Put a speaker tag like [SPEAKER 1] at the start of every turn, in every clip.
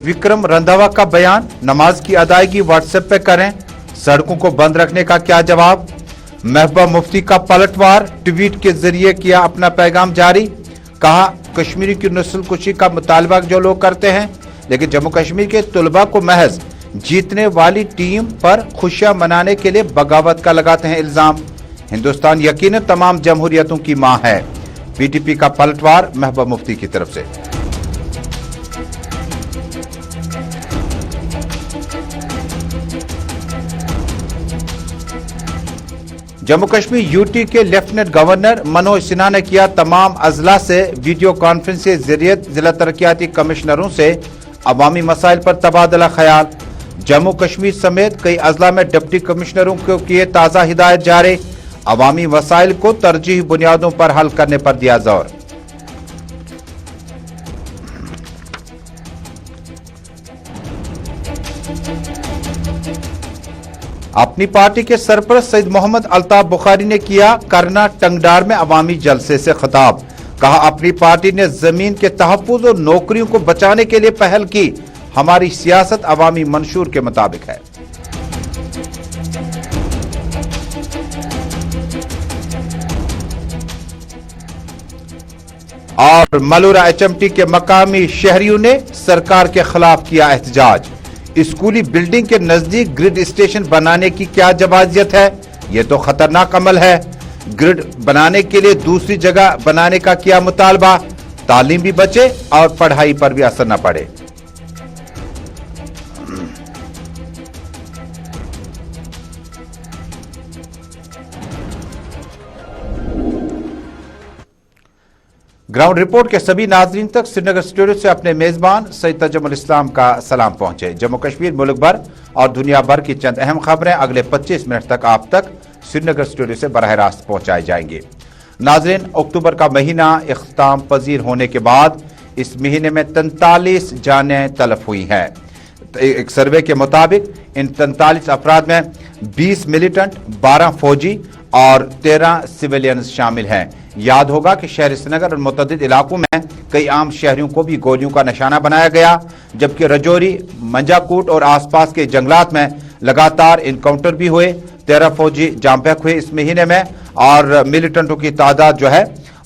[SPEAKER 1] विक्रम रंधावा का बयान, नमाज की अदायगी व्हाट्सएप पे करें, सड़कों को बंद रखने का क्या जवाब। महबूबा मुफ्ती का पलटवार, ट्वीट के जरिए किया अपना पैगाम जारी। कहा, कश्मीरी की नस्ल कुशी का मुतालबा जो लोग करते हैं, लेकिन जम्मू कश्मीर के तुलबा को महज जीतने वाली टीम पर खुशियां मनाने के लिए बगावत का लगाते हैं इल्जाम। हिंदुस्तान यकीनन तमाम जमहूरियतों की मां है। पीटीपी का पलटवार महबूबा मुफ्ती की तरफ से। जम्मू कश्मीर यूटी के लेफ्टिनेंट गवर्नर मनोज सिन्हा ने किया तमाम अजला से वीडियो कॉन्फ्रेंस के जरिए जिला तरक्याती कमिश्नरों से अवामी मसाइल पर तबादला ख्याल। जम्मू कश्मीर समेत कई अजला में डिप्टी कमिश्नरों को किए ताज़ा हिदायत जारी। अवामी मसाइल को तरजीही बुनियादों पर हल करने पर दिया जोर। अपनी पार्टी के सरपरस्त सईद मोहम्मद अल्ताफ बुखारी ने किया करना टंगडार में अवामी जलसे से खिताब। कहा, अपनी पार्टी ने जमीन के तहफ्फुज और नौकरियों को बचाने के लिए पहल की। हमारी सियासत अवामी मंशूर के मुताबिक है। और मलूरा एचएमटी के मकामी शहरियों ने सरकार के खिलाफ किया एहतजाज। स्कूली बिल्डिंग के नजदीक ग्रिड स्टेशन बनाने की क्या जवाजियत है, यह तो खतरनाक अमल है। ग्रिड बनाने के लिए दूसरी जगह बनाने का किया मुतालबा, तालीम भी बचे और पढ़ाई पर भी असर न पड़े। ग्राउंड रिपोर्ट के सभी नाजरीन तक श्रीनगर स्टूडियो से अपने मेजबान सैयद तजुल इस्लाम का सलाम पहुंचे। जम्मू कश्मीर, मुल्क भर और दुनिया भर की चंद अहम खबरें अगले 25 मिनट तक आप तक श्रीनगर स्टूडियो से बराह रास्त पहुंचाई जाएंगी। नाजरीन, अक्टूबर का महीना इख्तिताम पजीर होने के बाद इस महीने में 43 जानें तलफ हुई हैं। एक सर्वे के मुताबिक इन 43 अफराद में 20 मिलिटेंट, 12 फौजी और 13 सिविलियन शामिल हैं। याद होगा कि शहर श्रीनगर और मुतअद्दिद इलाकों में कई आम शहरियों को भी गोलियों का निशाना बनाया गया, जबकि रजौरी, मंजाकोट और आसपास के जंगलात में लगातार इनकाउंटर भी हुए। 13 फौजी जाम बहक हुए इस महीने में और मिलिटेंटों की तादाद जो है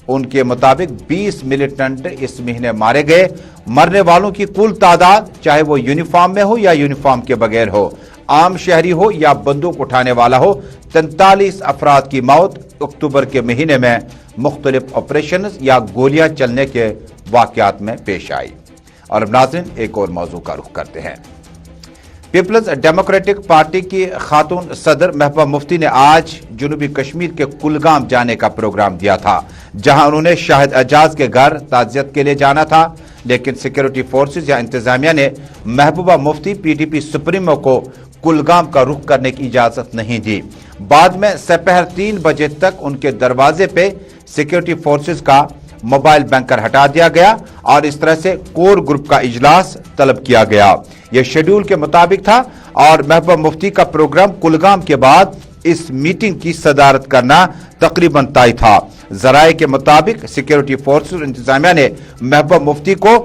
[SPEAKER 1] उनके मुताबिक 20 मिलिटेंट इस महीने मारे गए। मरने वालों की कुल तादाद, चाहे वो यूनिफॉर्म में हो या यूनिफॉर्म के बगैर हो, आम शहरी हो या बंदूक उठाने वाला हो, 43 अफराद की मौत अक्टूबर के महीने में मुख्तलिफ ऑपरेशन या गोलियां चलने के वाकयात में पेश आई। और अब नाज़रीन, एक और मौजू का रुख करते हैं। पीपल्स डेमोक्रेटिक पार्टी की खातून सदर महबूबा मुफ्ती ने आज जनूबी कश्मीर के कुलगाम जाने का प्रोग्राम दिया था, जहां उन्होंने शाहिद एजाज के घर ताज़ियत के लिए जाना था, लेकिन सिक्योरिटी फोर्सेज या इंतजामिया ने महबूबा मुफ्ती पीटीपी सुप्रीमो को कुलगाम का रुख करने की इजाजत नहीं दी। बाद में दोपहर 3 बजे तक उनके दरवाजे पे सिक्योरिटी फोर्सेज का मोबाइल बैंकर हटा दिया गया और इस तरह से कोर ग्रुप का इजलास तलब किया गया। यह शेड्यूल के मुताबिक था और महबूबा मुफ्ती का प्रोग्राम कुलगाम के बाद इस मीटिंग की सदारत करना तकरीबन तय था। जराये के मुताबिक सिक्योरिटी फोर्सेज और इंतजामिया ने महबूबा मुफ्ती को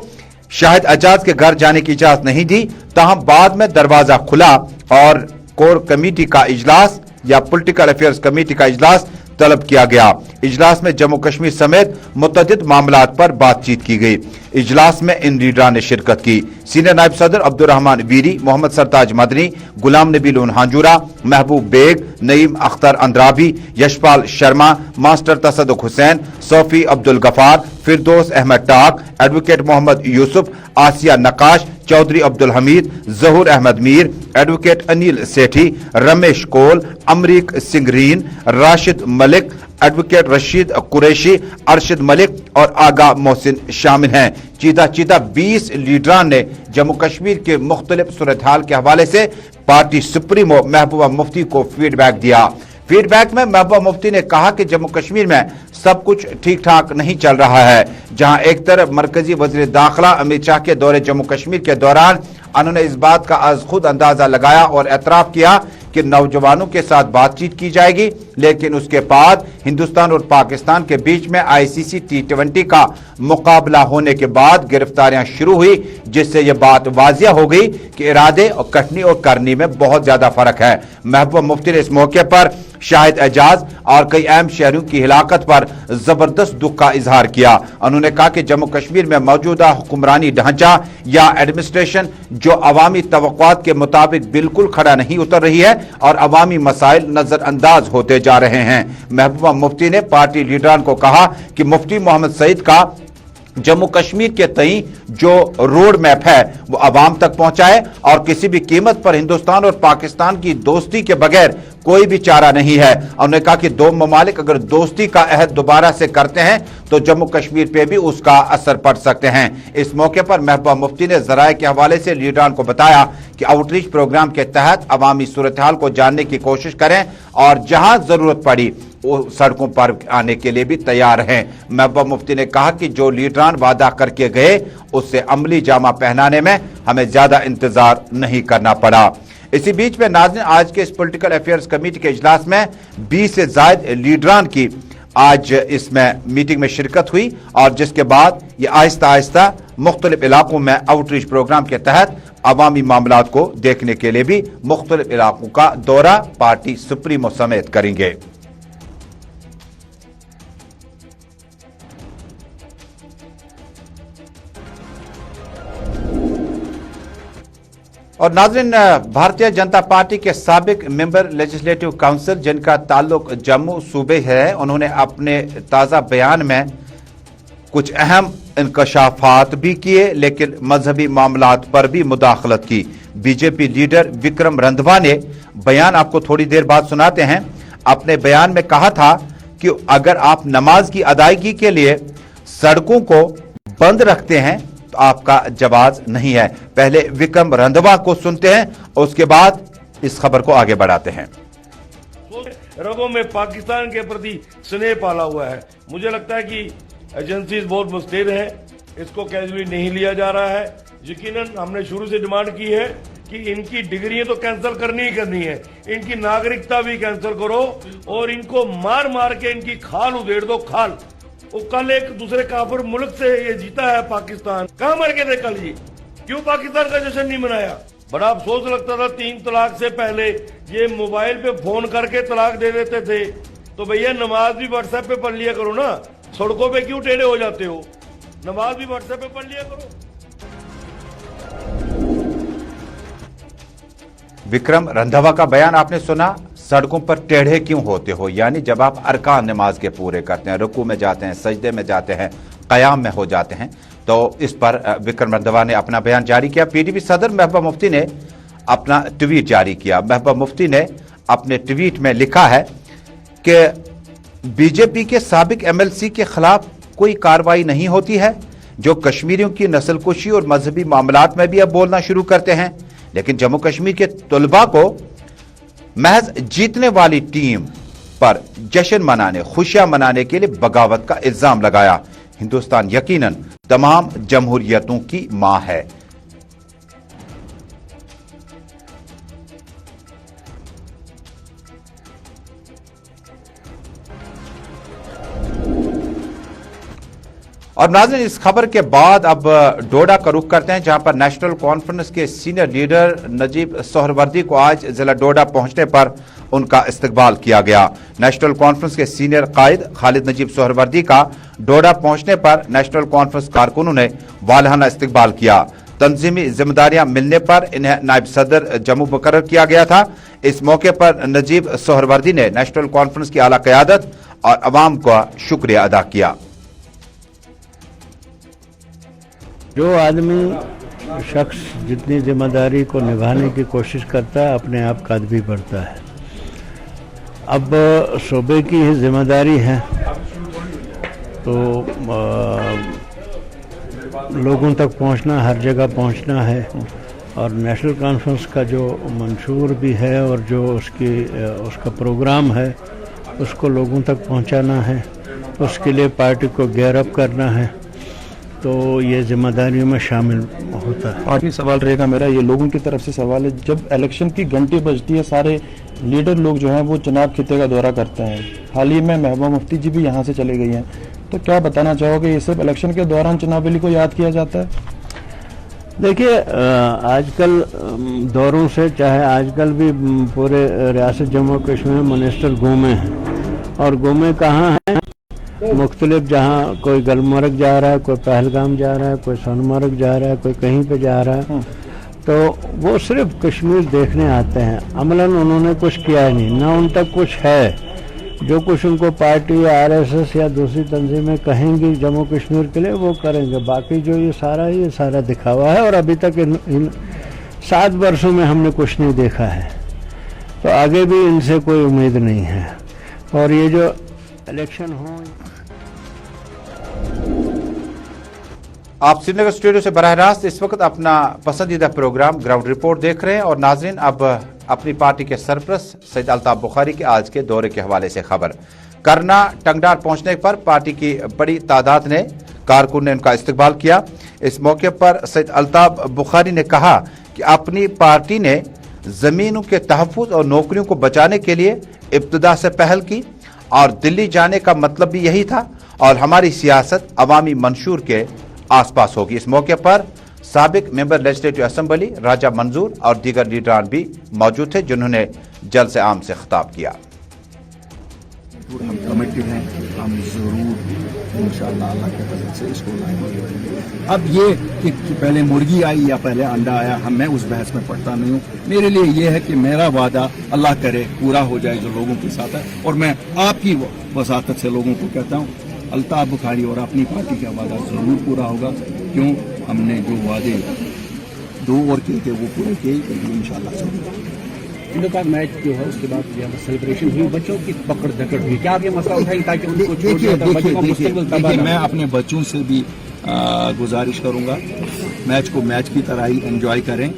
[SPEAKER 1] शाहिद एजाज के घर जाने की इजाजत नहीं दी। ताहम बाद में दरवाजा खुला और कोर कमेटी का इजलास या पॉलिटिकल अफेयर्स कमेटी का इजलास तलब किया गया। इजलास में जम्मू कश्मीर समेत मुतअद्दिद मामलात पर बातचीत की गई। इजलास में इन लीडरान ने शिरकत की। सीनियर नायब सदर अब्दुर्रहमान वीरी, मोहम्मद सरताज मदनी, गुलाम नबी लोन हांजूरा, महबूब bag, Naeem Akhtar Andrabi, Yashpal Sharma, master Tasaduq Hussain, Sophie Abdul Ghaffar, फिरदौस अहमद टाक, एडवोकेट मोहम्मद यूसुफ, आसिया नकाश, चौधरी अब्दुल हमीद, जहूर अहमद मीर, एडवोकेट अनिल सेठी, रमेश कोल, अमरीक सिंह रीन, राशिद मलिक, एडवोकेट रशीद कुरैशी, अरशद मलिक और आगा मोहसिन शामिल हैं। चीता 20 लीडरान ने जम्मू कश्मीर के मुख्तलिफ सूरत हाल के हवाले से पार्टी सुप्रीमो महबूबा मुफ्ती को फीडबैक दिया। फीडबैक में महबूबा मुफ्ती ने कहा कि जम्मू कश्मीर में सब कुछ ठीक ठाक नहीं चल रहा है। जहां एक तरफ मरकजी वज़ीर दाखिला अमित शाह के दौरे जम्मू कश्मीर के दौरान उन्होंने इस बात का आज खुद अंदाजा लगाया और एतराफ किया कि नौजवानों के साथ बातचीत की जाएगी, लेकिन उसके बाद हिंदुस्तान और पाकिस्तान के बीच में आईसीसी T20 का मुकाबला होने के बाद गिरफ्तारियां शुरू हुई, जिससे यह बात वाजिया हो गई कि इरादे और कटनी और करनी में बहुत ज्यादा फर्क है। महबूबा मुफ्ती ने इस मौके पर शाहिद एजाज और कई अहम शहरियों की हिलाकत पर जबरदस्त दुख का इजहार किया। उन्होंने कहा कि जम्मू कश्मीर में मौजूदा हुक्मरानी ढांचा या एडमिनिस्ट्रेशन जो अवामी तवक्कुआत के मुताबिक बिल्कुल खड़ा नहीं उतर रही है और अवामी मसाइल नजरअंदाज होते जा रहे हैं। महबूबा मुफ्ती ने पार्टी लीडरान को कहा कि मुफ्ती मोहम्मद सईद का जम्मू कश्मीर के तई जो रोड मैप है वो अवाम तक पहुंचाए और किसी भी कीमत पर हिंदुस्तान और पाकिस्तान की दोस्ती के बगैर कोई भी चारा नहीं है। उन्होंने कहा कि दो ममालिक अगर दोस्ती का अहद दोबारा से करते हैं तो जम्मू कश्मीर पे भी उसका असर पड़ सकते हैं। इस मौके पर महबूबा मुफ्ती ने जराए के हवाले से लीडरान को बताया कि आउटरीच प्रोग्राम के तहत अवामी सूरत हाल को जानने की कोशिश करें और जहां जरूरत पड़ी वो सड़कों पर आने के लिए भी तैयार हैं। महबूबा मुफ्ती ने कहा कि जो लीडरान वादा करके गए उससे अमली जामा पहनाने में हमें ज्यादा इंतजार नहीं करना पड़ा। इसी बीच में नाज़रीन, आज के इस पॉलिटिकल अफेयर्स कमेटी के इजलास में 20 से ज्यादा लीडरान की आज इसमें मीटिंग में शिरकत हुई और जिसके बाद ये आहिस्ता आहिस्ता मुख्तलिफ इलाकों में आउटरीच प्रोग्राम के तहत अवामी मामलात को देखने के लिए भी मुख्तलिफ इलाकों का दौरा पार्टी सुप्रीमो समेत करेंगे। और नाज़रीन, भारतीय जनता पार्टी के साबिक मेंबर लेजिस्लेटिव काउंसिल जिनका ताल्लुक जम्मू सूबे है, उन्होंने अपने ताज़ा बयान में कुछ अहम इंकशाफात भी किए लेकिन मजहबी मामलात पर भी मुदाखलत की। बीजेपी लीडर विक्रम रंधवा ने बयान आपको थोड़ी देर बाद सुनाते हैं। अपने बयान में कहा था कि अगर आप नमाज की अदायगी के लिए सड़कों को बंद रखते हैं तो आपका जवाब नहीं है। पहले विक्रम रंधवा को सुनते हैं और उसके बाद इस खबर को आगे बढ़ाते हैं।
[SPEAKER 2] रगों में पाकिस्तान के प्रति स्नेह पाला हुआ है। मुझे लगता है कि एजेंसीज बहुत मुस्तैद है, इसको कैजुअली नहीं लिया जा रहा है। यकीनन हमने शुरू से डिमांड की है कि इनकी डिग्रियां तो कैंसिल करनी ही करनी है, इनकी नागरिकता भी कैंसिल करो और इनको मार मार के इनकी खाल उधेड़ दो। खाल वो कल एक दूसरे काफिर मुल्क से ये जीता है पाकिस्तान, कहाँ मर गए थे कल जी? क्यों पाकिस्तान का जश्न नहीं मनाया? बड़ा अफसोस लगता था 3 तलाक से पहले ये मोबाइल पे फोन करके तलाक दे देते थे। तो भैया नमाज भी व्हाट्सएप पे पढ़ लिया करो ना, सड़कों पे क्यों टेढ़े हो जाते हो? नमाज भी व्हाट्सएप पे पढ़ लिया करो।
[SPEAKER 1] विक्रम रंधवा का बयान आपने सुना। सड़कों पर टेढ़े क्यों होते हो, यानी जब आप अरकान नमाज के पूरे करते हैं, रुकू में जाते हैं, सजदे में जाते हैं, कयाम में हो जाते हैं, तो इस पर विक्रम रंधवा ने अपना बयान जारी किया। पीडीपी सदर महबूबा मुफ्ती ने अपना ट्वीट जारी किया। महबूबा मुफ्ती ने अपने ट्वीट में लिखा है कि बीजेपी के साबिक एमएलसी के खिलाफ कोई कार्रवाई नहीं होती है, जो कश्मीरियों की नस्लकुशी और मजहबी मामलात में भी अब बोलना शुरू करते हैं, लेकिन जम्मू कश्मीर के तलबा को महज जीतने वाली टीम पर जश्न मनाने, खुशियां मनाने के लिए बगावत का इल्जाम लगाया। हिंदुस्तान यकीनन तमाम जमहूरियतों की मां है। और नाज़रीन, इस खबर के बाद अब डोडा का रुख करते हैं, जहां पर नेशनल कॉन्फ्रेंस के सीनियर लीडर नजीब सोहरवर्दी को आज जिला डोडा पहुंचने पर उनका इस्तकबाल किया गया। नेशनल कॉन्फ्रेंस के सीनियर कायद खालिद नजीब सोहरवर्दी का डोडा पहुंचने पर नेशनल कॉन्फ्रेंस कारकुनों ने वालहाना इस्तकबाल किया। तंजीमी जिम्मेदारियां मिलने पर इन्हें नायब सदर जम्मू मुकर्रर किया गया था। इस मौके पर नजीब सोहरवर्दी ने नेशनल कॉन्फ्रेंस की आला क़यादत और अवाम का शुक्रिया अदा किया।
[SPEAKER 3] जो आदमी शख्स जितनी जिम्मेदारी को निभाने की कोशिश करता है, अपने आप कद भी बढ़ता है। अब सूबे की ही जिम्मेदारी है तो लोगों तक पहुंचना, हर जगह पहुंचना है और नेशनल कॉन्फ्रेंस का जो मंशूर भी है और जो उसका प्रोग्राम है उसको लोगों तक पहुंचाना है। उसके लिए पार्टी को गियर अप करना है तो ये जिम्मेदारियों में शामिल होता है।
[SPEAKER 4] आखिरी सवाल रहेगा मेरा, ये लोगों की तरफ से सवाल है, जब इलेक्शन की घंटी बजती है सारे लीडर लोग जो हैं वो चुनाव खिते का दौरा करते हैं, हाल ही में महबूबा मुफ्ती जी भी यहाँ से चले गई हैं, तो क्या बताना चाहोगे, ये सिर्फ इलेक्शन के दौरान चुनाव रैली को याद किया जाता है?
[SPEAKER 3] देखिए आजकल दौरों से, चाहे आजकल भी पूरे रियासत जम्मू कश्मीर में मिनिस्टर घूमे हैं, और घूमे कहाँ हैं, मुख्तलिफ, जहाँ कोई गुलमर्ग जा रहा है, कोई पहलगाम जा रहा है, कोई सोनमर्ग जा रहा है, कोई कहीं पे जा रहा है, तो वो सिर्फ कश्मीर देखने आते हैं, अमलन उन्होंने कुछ किया ही नहीं, ना उन तक कुछ है। जो कुछ उनको पार्टी या आरएसएस या दूसरी तंजीमें कहेंगी जम्मू कश्मीर के लिए वो करेंगे, बाकी जो ये सारा दिखावा है, और अभी तक इन 7 वर्षों में हमने कुछ नहीं देखा है, तो आगे भी इनसे कोई उम्मीद नहीं है। और ये जो इलेक्शन हो,
[SPEAKER 1] आप श्रीनगर स्टूडियो से बराह रास्त इस वक्त अपना पसंदीदा प्रोग्राम ग्राउंड रिपोर्ट देख रहे हैं, और नाजरीन अब अपनी पार्टी के सरप्रस्त सैयद अल्ताफ बुखारी के आज के दौरे के हवाले से खबर। करना टंगडार पहुंचने पर पार्टी की बड़ी तादाद ने कारकुन ने उनका इस्तकबाल किया। इस मौके पर सैयद अल्ताफ बुखारी ने कहा कि अपनी पार्टी ने जमीनों के तहफ्फुज और नौकरियों को बचाने के लिए इब्तिदा से पहल की, और दिल्ली जाने का मतलब भी यही था, और हमारी सियासत अवामी मंशूर के आसपास होगी। इस मौके पर साबिक मेंबर लेजिस्लेटिव असेंबली राजा मंजूर और दीगर लीडरान भी मौजूद थे, जिन्होंने जलसे आम से खिताब किया।
[SPEAKER 5] हम कमिटेड हैं, हम जरूर इंशाअल्लाह अल्लाह के फजल से इसको लाएंगे। अब ये कि पहले मुर्गी आई या पहले अंडा आया, मैं उस बहस में पढ़ता नहीं हूँ। मेरे लिए ये है कि मेरा वादा अल्लाह करे पूरा हो जाए जो लोगों के साथ है, और मैं आपकी वसातत से लोगों को कहता हूँ अल्ताफ बुखारी और अपनी पार्टी का वादा जरूर पूरा होगा, क्यों हमने जो वादे 2 और किए थे वो पूरे किए, इंशाअल्लाह जरूर।
[SPEAKER 6] इन का मैच जो है उसके बाद सेलिब्रेशन हुई, बच्चों की पकड़ धकड़ हुई, क्या आप ये मसला उठाएंगे ताकि उनको
[SPEAKER 5] देखिए मैं अपने बच्चों से भी गुजारिश करूंगा मैच को मैच की तरह ही एंजॉय करें।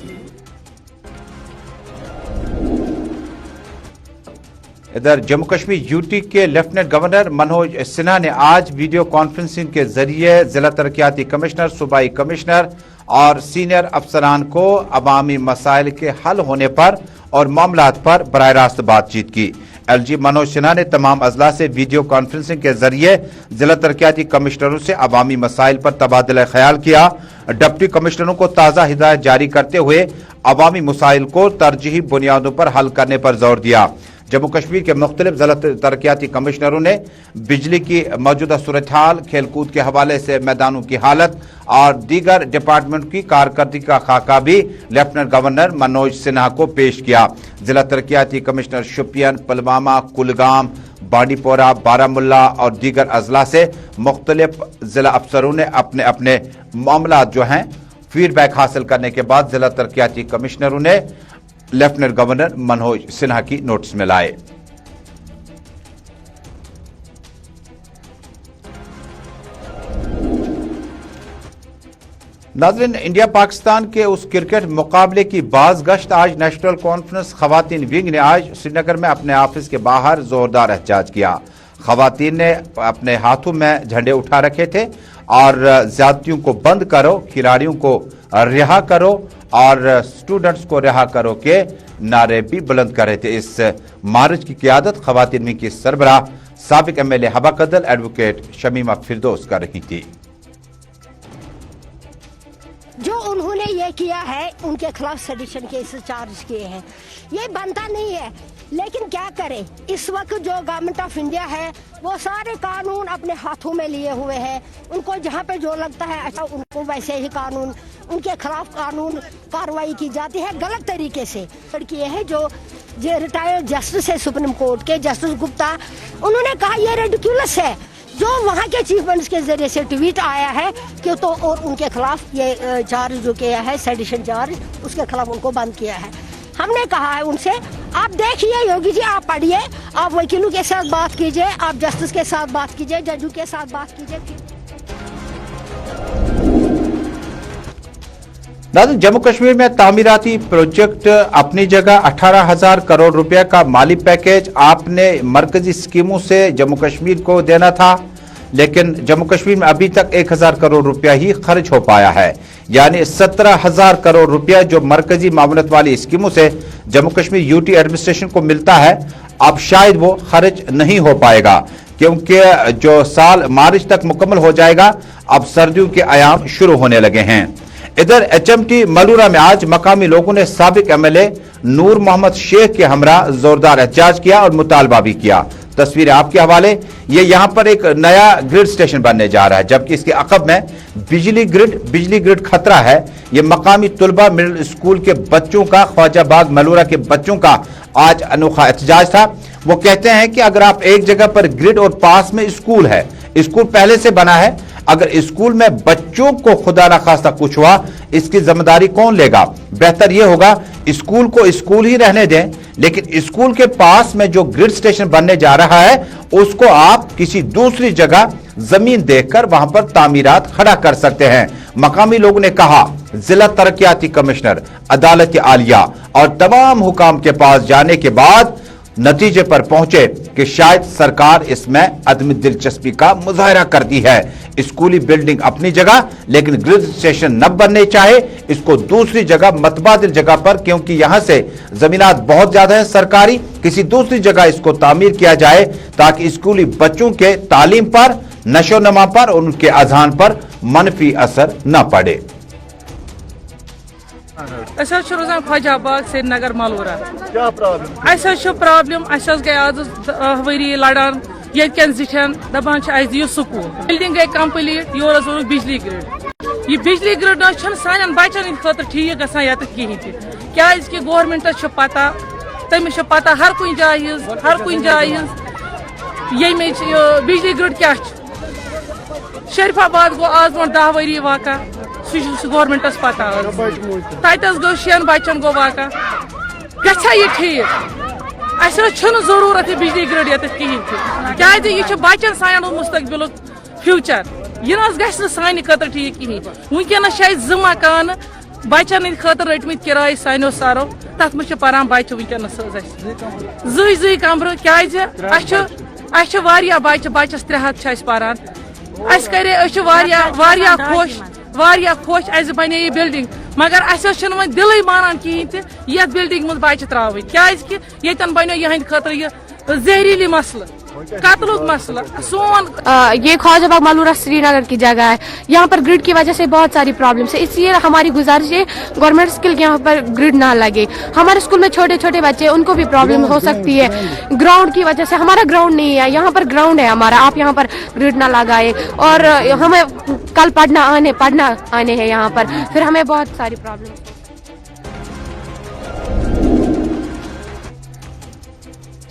[SPEAKER 1] इधर जम्मू कश्मीर यूटी के लेफ्टिनेंट गवर्नर मनोज सिन्हा ने आज वीडियो कॉन्फ्रेंसिंग के जरिए जिला तरक्याती कमिश्नर, सूबाई कमिश्नर और सीनियर अफसरान को अवामी मसाइल के हल होने पर और मामलात पर बराह रास्त बातचीत की। एलजी मनोज सिन्हा ने तमाम अजला से वीडियो कॉन्फ्रेंसिंग के जरिए जिला तरक्याती कमिश्नरों से अवामी मसाइल पर तबादला ख्याल किया। डिप्टी कमिश्नरों को ताज़ा हिदायत जारी करते हुए अवामी मसाइल को तरजीही बुनियादों पर हल करने पर जोर दिया। जम्मू कश्मीर के मुख्तलिफ जिला तरक्याती कमिश्नरों ने बिजली की मौजूदा सूरत हाल, खेलकूद के हवाले से मैदानों की हालत और दीगर डिपार्टमेंट की कारकर्दगी का खाका भी लेफ्टिनेंट गवर्नर मनोज सिन्हा को पेश किया। जिला तरक्याती कमिश्नर शोपियान, पुलवामा, कुलगाम, बांडीपोरा, बारामुल्ला और दीगर अजला से मुख्तलिफ जिला अफसरों ने अपने अपने मामला जो हैं फीडबैक हासिल करने के बाद जिला तरक्याती कमिश्नरों ने लेफ्टिनेंट गवर्नर मनोज सिन्हा की नोटिस में लाए। नाज़रीन, इंडिया पाकिस्तान के उस क्रिकेट मुकाबले की बाज गश्त आज नेशनल कॉन्फ्रेंस खवातीन विंग ने आज श्रीनगर में अपने ऑफिस के बाहर जोरदार एहतजाज किया। खवातीन ने अपने हाथों में झंडे उठा रखे थे और ज्यादतियों को बंद करो, खिलाड़ियों को रिहा करो और स्टूडेंट्स को रिहा करो के नारे भी बुलंद कर रहे थे। इस मार्च की क़यादत खवातीन विंग की सरबराह साबिक एमएलए हबा कदल एडवोकेट शमीमा फिरदौस कर रही थी।
[SPEAKER 7] जो उन्होंने ये किया है, उनके खिलाफ सेडिशन केसेस चार्ज किए हैं, ये बनता नहीं है। लेकिन क्या करें, इस वक्त जो गवर्नमेंट ऑफ इंडिया है वो सारे कानून अपने हाथों में लिए हुए हैं। उनको जहाँ पे जो लगता है अच्छा, उनको वैसे ही कानून, उनके खिलाफ कानून कार्रवाई की जाती है गलत तरीके से। किए हैं जो रिटायर्ड जस्टिस है सुप्रीम कोर्ट के, जस्टिस गुप्ता, उन्होंने कहा ये रेडिकुलस है जो वहाँ के चीफ मिनिस्टर के जरिए से ट्वीट आया है कि तो, और उनके खिलाफ ये चार्ज जो किया है सेडिशन चार्ज, उसके खिलाफ उनको बंद किया है। हमने कहा है उनसे, आप देखिए योगी जी, आप पढ़िए, आप वकीलों के साथ बात कीजिए, आप जस्टिस के साथ बात कीजिए, जजों के साथ बात कीजिए।
[SPEAKER 1] जम्मू कश्मीर में तामीराती प्रोजेक्ट अपनी जगह 18,000 करोड़ रुपए का माली पैकेज आपने मरकजी स्कीमों से जम्मू कश्मीर को देना था। लेकिन जम्मू कश्मीर में अभी तक 1000 करोड़ रुपया ही खर्च हो पाया है, यानी 17,000 करोड़ रुपया जो मरकजी मामलत वाली स्कीमों से जम्मू कश्मीर यूटी एडमिनिस्ट्रेशन को मिलता है, अब शायद वो खर्च नहीं हो पाएगा, क्योंकि जो साल मार्च तक मुकम्मल हो जाएगा, अब सर्दियों के आयाम शुरू होने लगे हैं। इधर HMT मलूरा में आज मकामी लोगों ने साबिक MLA नूर मोहम्मद शेख के हमरा जोरदार एहतजाज किया और मुतालबा भी किया। तस्वीरें आपके हवाले। ये यहाँ पर एक नया ग्रिड स्टेशन बनने जा रहा है, जबकि इसके अकब में बिजली ग्रिड खतरा है। ये मकामी तुलबा मिडिल स्कूल के बच्चों का, ख्वाजाबाग मलूरा के बच्चों का आज अनोखा एहतजाज था। वो कहते हैं कि अगर आप एक जगह पर ग्रिड और पास में स्कूल है, स्कूल पहले से बना है, अगर स्कूल में बच्चों को खुदा न खास्ता कुछ हुआ, इसकी जिम्मेदारी कौन लेगा? बेहतर यह होगा स्कूल को स्कूल ही रहने दें, लेकिन स्कूल के पास में जो ग्रिड स्टेशन बनने जा रहा है उसको आप किसी दूसरी जगह जमीन देखकर वहां पर तामीरात खड़ा कर सकते हैं। मकामी लोगों ने कहा जिला तरक्याती कमिश्नर, अदालत आलिया और तमाम हुकाम के पास जाने के बाद नतीजे पर पहुंचे कि शायद सरकार इसमें अदमी दिलचस्पी का मुजाहरा करती है। स्कूली बिल्डिंग अपनी जगह, लेकिन ग्रिड स्टेशन न बनने चाहे, इसको दूसरी जगह मतबादिल जगह पर, क्योंकि यहां से जमीनात बहुत ज्यादा है सरकारी, किसी दूसरी जगह इसको तामीर किया जाए ताकि स्कूली बच्चों के तालीम पर, नशो नमा पर और उनके अजहान पर मनफी असर न पड़े।
[SPEAKER 8] रोजान ख्वाजाबाग श्रीनगर मलूरा प्रॉब्लम गई आज 10 वरी लड़ान ये जिठन दपान दियो स्कूल बिल्डिंग गई कंप्लीट योर वो बिजली ग्रिड ये बिजली ग्रिड सान बचन खतर ठीक ग कहें क्या गवर्नमेंटस पता तमिस पता हर कुछ जाय ये बिजली ग्रिड क्या शरीफाबाद गो आज बो 10 वरी वाक़ा गवर्नमेंटस पता तस गो 6 बचन गो वाक़ा गछा ये ठीक अस जरूरत बिजली ग्रिड ये कहें क्या बचन सान मुस्तकबिल फ्यूचर यह ग सान खतर ठीक कहें वनकस 2 मकान बचन खतर रटमत किराए सानो सारो तथ मे पान बच्चे वनकस 2 कमर क्या बच्चे बच्चस 300 पान खुश अस बने ये बिल्डिंग मगर अस दिल मानान कहें ये बिल्डिंग मज बच्चे त्रा क्या बनो यहद खतर यह जहरीली मसल कत्लुक मसला सोन
[SPEAKER 9] ये ख्वाजाबाग मलूरा श्रीनगर की जगह है। यहाँ पर ग्रिड की वजह से बहुत सारी प्रॉब्लम्स है, इसलिए हमारी गुजारिश है गवर्नमेंट स्कूल के यहाँ पर ग्रिड ना लगे। हमारे स्कूल में छोटे छोटे बच्चे उनको भी प्रॉब्लम हो सकती है ग्राउंड की वजह से। हमारा ग्राउंड नहीं है, यहाँ पर ग्राउंड है हमारा, आप यहाँ पर ग्रिड ना लगाए। और हमें कल पढ़ना आने हैं यहाँ पर, फिर हमें बहुत सारी प्रॉब्लम।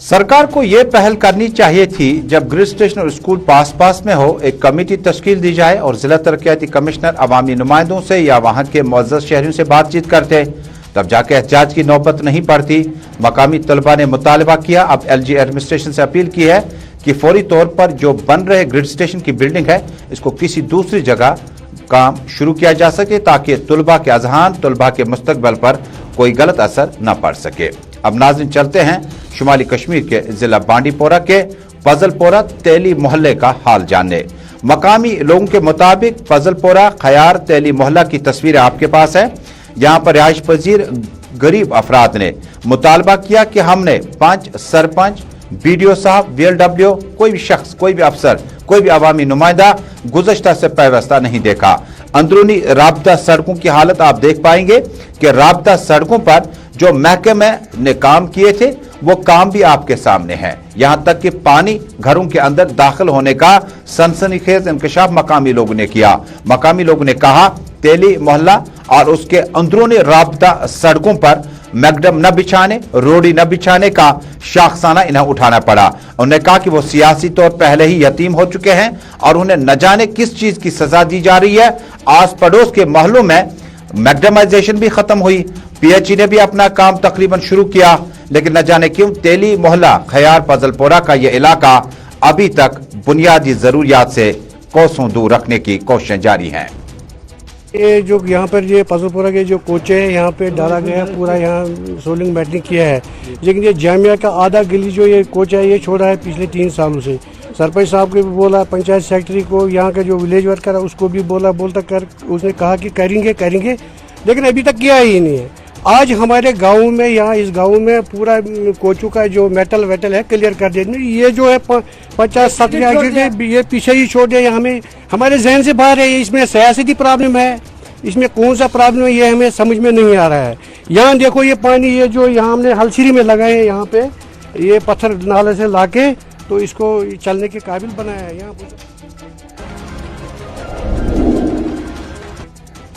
[SPEAKER 1] सरकार को यह पहल करनी चाहिए थी, जब ग्रिड स्टेशन और स्कूल पास में हो, एक कमेटी तश्कील दी जाए और जिला तरक्याती कमिश्नर अवामी नुमाइंदों से या वहां के मुअज़्ज़ज़ शहरियों से बातचीत करते, तब जाके एहतजाज की नौबत नहीं पड़ती। मकामी तलबा ने मुतालबा किया, अब LG एडमिनिस्ट्रेशन से अपील की है कि फौरी तौर पर जो बन रहे ग्रिड स्टेशन की बिल्डिंग है इसको किसी दूसरी जगह काम शुरू किया जा सके, ताकि तुलबा के अजहान, तुलबा के मुस्तकबिल पर कोई गलत असर न पड़ सके। अब नाज़रीन चलते हैं शुमाली कश्मीर के जिला बांडीपोरा के फजलपोरा तेली मोहल्ले का हाल जानने। मकामी लोगों के मुताबिक फजलपोरा खयार तेली मोहल्ला की तस्वीरें आपके पास है। यहाँ पर रिहाइश पजीर गरीब अफराद ने मुतालबा किया कि हमने पंच, सरपंच, BDO साहब, VLW, कोई भी शख्स, कोई भी अफसर, कोई भी अवामी नुमाइंदा गुज़श्ता से पैवस्ता नहीं देखा। अंदरूनी राब्ता सड़कों की हालत आप देख पाएंगे कि राब्ता सड़कों पर जो महकमे ने काम किए थे वो काम भी आपके सामने है। यहां तक कि पानी घरों के अंदर दाखिल होने का सनसनीखेज इंकशाफ मकामी लोगों ने किया। मकामी लोगों ने कहा तेली मोहल्ला और उसके अंदरूनी राब्ता सड़कों पर मैकडम न बिछाने, रोडी न बिछाने का शाखसाना इन्हें उठाना पड़ा। उन्होंने कहा कि वो सियासी तौर पहले ही यतीम हो चुके हैं और उन्हें न जाने किस चीज की सजा दी जा रही है। आस पड़ोस के मोहल्लों में मैकडमाइजेशन भी खत्म हुई, PHE ने भी अपना काम तकरीबन शुरू किया, लेकिन न जाने क्यों तेली मोहल्ला खयार फजलपोरा का यह इलाका अभी तक बुनियादी जरूरियात से कोसों दूर रखने की कोशिशें जारी हैं।
[SPEAKER 10] ये जो यहाँ पर ये फजलपोरा के जो कोचे हैं यहाँ पे डाला गया है, पूरा यहाँ सोलिंग बैटिंग किया है, लेकिन ये जामिया का आधा गली जो ये कोच है ये छोड़ा है पिछले 3 सालों से। सरपंच साहब को भी बोला, पंचायत सेक्रेटरी को, यहाँ का जो विलेज वर्कर है उसको भी बोलता कर, उसने कहा कि करेंगे, लेकिन अभी तक किया ही नहीं है। आज हमारे गांव में, यहाँ इस गांव में पूरा कोचू का जो मेटल वेटल है क्लियर कर दिया। ये जो है 50-70 ये पीछे ही छोड़ दिया, हमें हमारे जहन से बाहर है। इसमें सियासती प्रॉब्लम है, इसमें कौन सा प्रॉब्लम है ये हमें समझ में नहीं आ रहा है। यहाँ देखो ये पानी, ये जो यहाँ हमने हलसीरी में लगाए हैं, यहाँ पे ये पत्थर नाले से लाके तो इसको चलने के काबिल बनाया है। यहाँ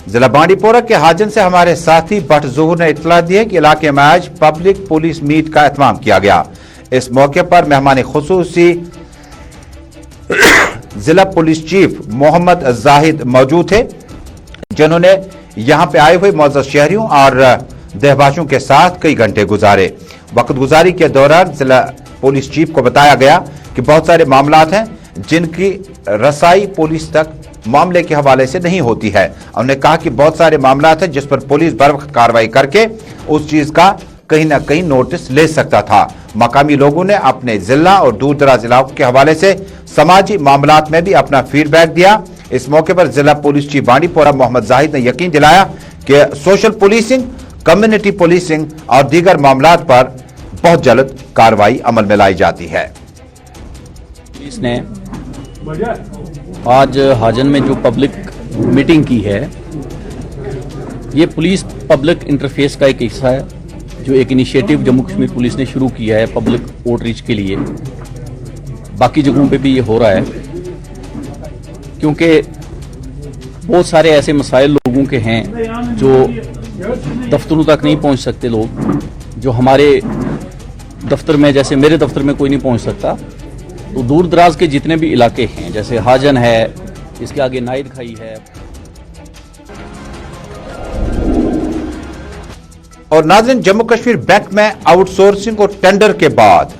[SPEAKER 1] जिला बांडीपोरा के हाजन से हमारे साथी भट्ट ज़ोहर ने इत्तला दी है कि इलाके में आज पब्लिक पुलिस मीट का एहतमाम किया गया। इस मौके पर मेहमान खुसूसी जिला पुलिस चीफ मोहम्मद जाहिद मौजूद थे, जिन्होंने यहां पे आए हुए मौजूद शहरियों और देहबाशियों के साथ कई घंटे गुजारे। वक्त गुजारी के दौरान जिला पुलिस चीफ को बताया गया कि बहुत सारे मामलात हैं जिनकी रसाई पुलिस तक मामले के हवाले से नहीं होती है। उन्होंने कहा कि बहुत सारे मामलात हैं जिस पर पुलिस बर वक्त कार्रवाई करके उस चीज का कहीं ना कहीं नोटिस ले सकता था। मकामी लोगों ने अपने जिला और दूर दराज इलाकों के हवाले से समाजी मामलात में भी अपना फीडबैक दिया। इस मौके पर जिला पुलिस चीफ बांडीपोरा मोहम्मद जाहिद ने यकीन दिलाया कि सोशल पुलिसिंग, कम्युनिटी पुलिसिंग और दीगर मामलात पर बहुत जल्द कार्रवाई अमल में लाई जाती है।
[SPEAKER 11] पुलिस ने आज हाजन में जो पब्लिक मीटिंग की है, ये पुलिस पब्लिक इंटरफेस का एक हिस्सा है, जो एक इनिशिएटिव जम्मू कश्मीर पुलिस ने शुरू किया है पब्लिक आउटरीच के लिए। बाकी जगहों पे भी ये हो रहा है, क्योंकि बहुत सारे ऐसे मसाइल लोगों के हैं जो दफ्तरों तक नहीं पहुंच सकते। लोग जो हमारे दफ्तर में, जैसे मेरे दफ्तर में कोई नहीं पहुंच सकता, तो दूर दराज के जितने भी इलाके हैं, जैसे हाजन है, इसके आगे नाइद खाई है।
[SPEAKER 1] और नाज़रीन, जम्मू कश्मीर बैंक में आउटसोर्सिंग और टेंडर के बाद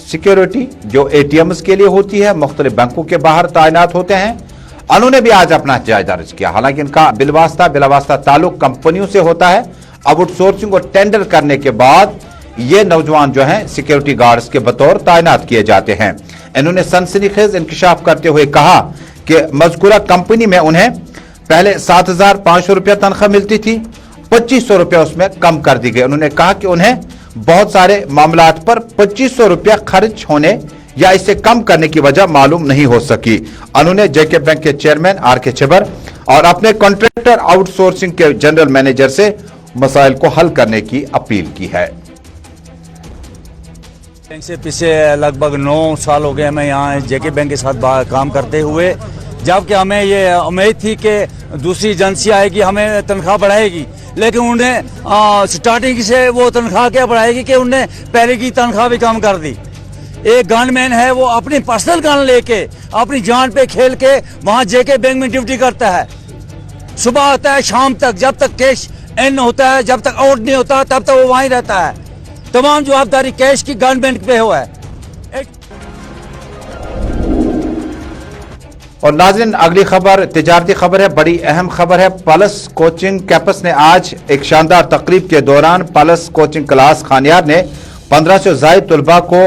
[SPEAKER 1] सिक्योरिटी जो एटीएम्स के लिए होती है, मुख्तलिफ बैंकों के बाहर तैनात होते हैं, उन्होंने भी आज अपना जायजा दर्ज किया। हालांकि इनका बिलावास्ता ताल्लुक कंपनियों से होता है। आउटसोर्सिंग और टेंडर करने के बाद ये नौजवान जो हैं सिक्योरिटी गार्ड्स के बतौर तैनात किए जाते हैं। इन्होंने सनसनीखेज इंकशाफ करते हुए कहा कि मज़कूरा कंपनी में उन्हें पहले 7,500 रुपया तनख्वाह मिलती थी, 2,500 रुपया उसमें कम कर दी गई। उन्होंने कहा कि उन्हें बहुत सारे मामलात पर 2,500 रुपया खर्च होने या इसे कम करने की वजह मालूम नहीं हो सकी। उन्होंने जेके बैंक के चेयरमैन आर.के. छिबर और अपने कॉन्ट्रैक्टर आउटसोर्सिंग के जनरल मैनेजर से मसाइल को हल करने की अपील की है।
[SPEAKER 12] बैंक से पिछले लगभग 9 साल हो गए हमें यहाँ जेके बैंक के साथ काम करते हुए, जबकि हमें ये उम्मीद थी कि दूसरी एजेंसी आएगी हमें तनख्वाह बढ़ाएगी, लेकिन उन्हें स्टार्टिंग से वो तनख्वाह क्या बढ़ाएगी कि उन्हें पहले की तनख्वाह भी कम कर दी। एक गनमैन है, वो अपनी पर्सनल गन लेके अपनी जान पे खेल के वहाँ जेके बैंक में ड्यूटी करता है। सुबह आता है शाम तक, जब तक कैश इन होता है, जब तक आउट नहीं होता तब तक वो वहीं रहता है। तमाम जवाबदारी कैश की गवर्नमेंट पे हुआ है।
[SPEAKER 1] और नाज़रीन, अगली खबर तिजारती खबर है, बड़ी अहम खबर है। पलस कोचिंग कैंपस ने आज एक शानदार तकरीब के दौरान पलस कोचिंग क्लास खानियार ने 15 से ज़ायद तलबा को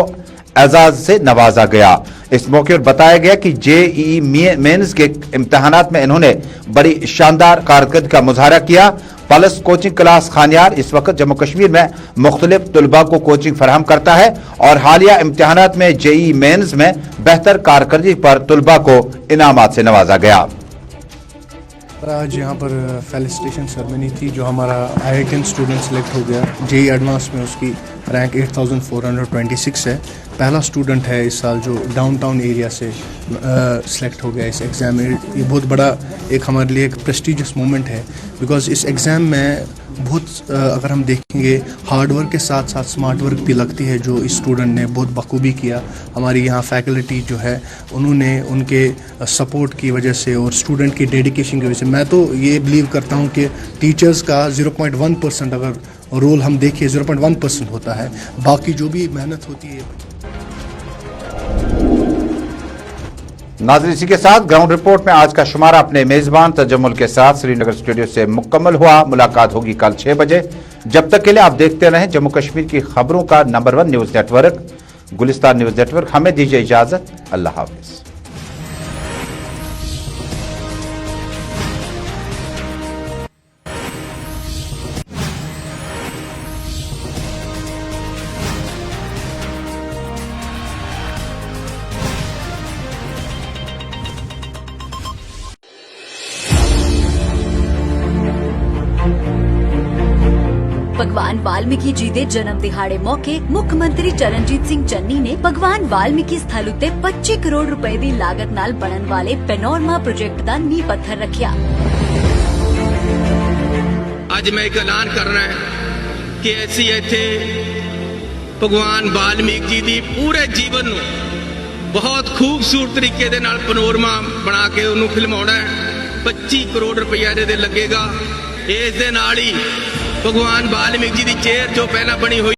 [SPEAKER 1] एजाज से नवाजा गया। इस मौके पर बताया गया कि जेईई मेंस के इम्तहानात में इन्होंने बड़ी शानदार कारकर्दगी का मुजाहरा किया। पलस कोचिंग क्लास खानियार इस वक्त जम्मू कश्मीर में मुख्तलिफ तलबा को कोचिंग फराहम करता है और हालिया इम्तहानात में जेईई मेंस में बेहतर कारकर्दगी पर तलबा को इनामात से नवाजा गया।
[SPEAKER 13] आज यहाँ पर फेलिसिटेशन सेरेमनी थी, जो हमारा IITian स्टूडेंट सेलेक्ट हो गया। जेईई एडवांस में उसकी रैंक 8426 है। पहला स्टूडेंट है इस साल जो डाउनटाउन एरिया से सेलेक्ट हो गया इस एग्ज़ाम में। ये बहुत बड़ा एक हमारे लिए एक प्रेस्टिजियस मोमेंट है, बिकॉज़ इस एग्ज़ाम में बहुत अगर हम देखेंगे हार्ड वर्क के साथ साथ स्मार्ट वर्क भी लगती है, जो इस स्टूडेंट ने बहुत बखूबी किया। हमारी यहाँ फैकल्टी जो है उन्होंने उनके सपोर्ट की वजह से और स्टूडेंट की डेडिकेशन की वजह से, मैं तो ये बिलीव करता हूँ कि टीचर्स का 0.1% अगर रोल हम देखिए 0.1% होता है, बाकी जो भी मेहनत होती है।
[SPEAKER 1] नाज़रीन, इसी के साथ ग्राउंड रिपोर्ट में आज का शुमारा अपने मेजबान तजम्मुल के साथ श्रीनगर स्टूडियो से मुकम्मल हुआ। मुलाकात होगी कल 6 बजे। जब तक के लिए आप देखते रहें जम्मू कश्मीर की खबरों का number 1 news network. Gulistan news network, हमें दीजिए इजाजत, अल्लाह हाफिज।
[SPEAKER 14] भगवान वाल्मीकि जी दे जन्म दिहाड़े मौके मुख मंत्री चरणजीत सिंह चन्नी ने भगवान वाल्मीकि स्थल उत्ते 25 करोड़ रुपए दी लागत नाल बनन वाले पैनोरमा प्रोजेक्ट दा नींह पत्थर रखिया।
[SPEAKER 15] आज मैं एक ऐलान कर रहा है कि ऐसी इत्थे भगवान वाल्मीकि जी दी पूरे जीवन नूं बहुत खूबसूरत तरीके दे नाल पैनोरमा बना के उन्होंने फिल्माउणा है। 25 करोड़ रुपया इहदे लगेगा। इस दे नाल ही भगवान वाल्मीकि जी दी चेयर जो पहला बनी हुई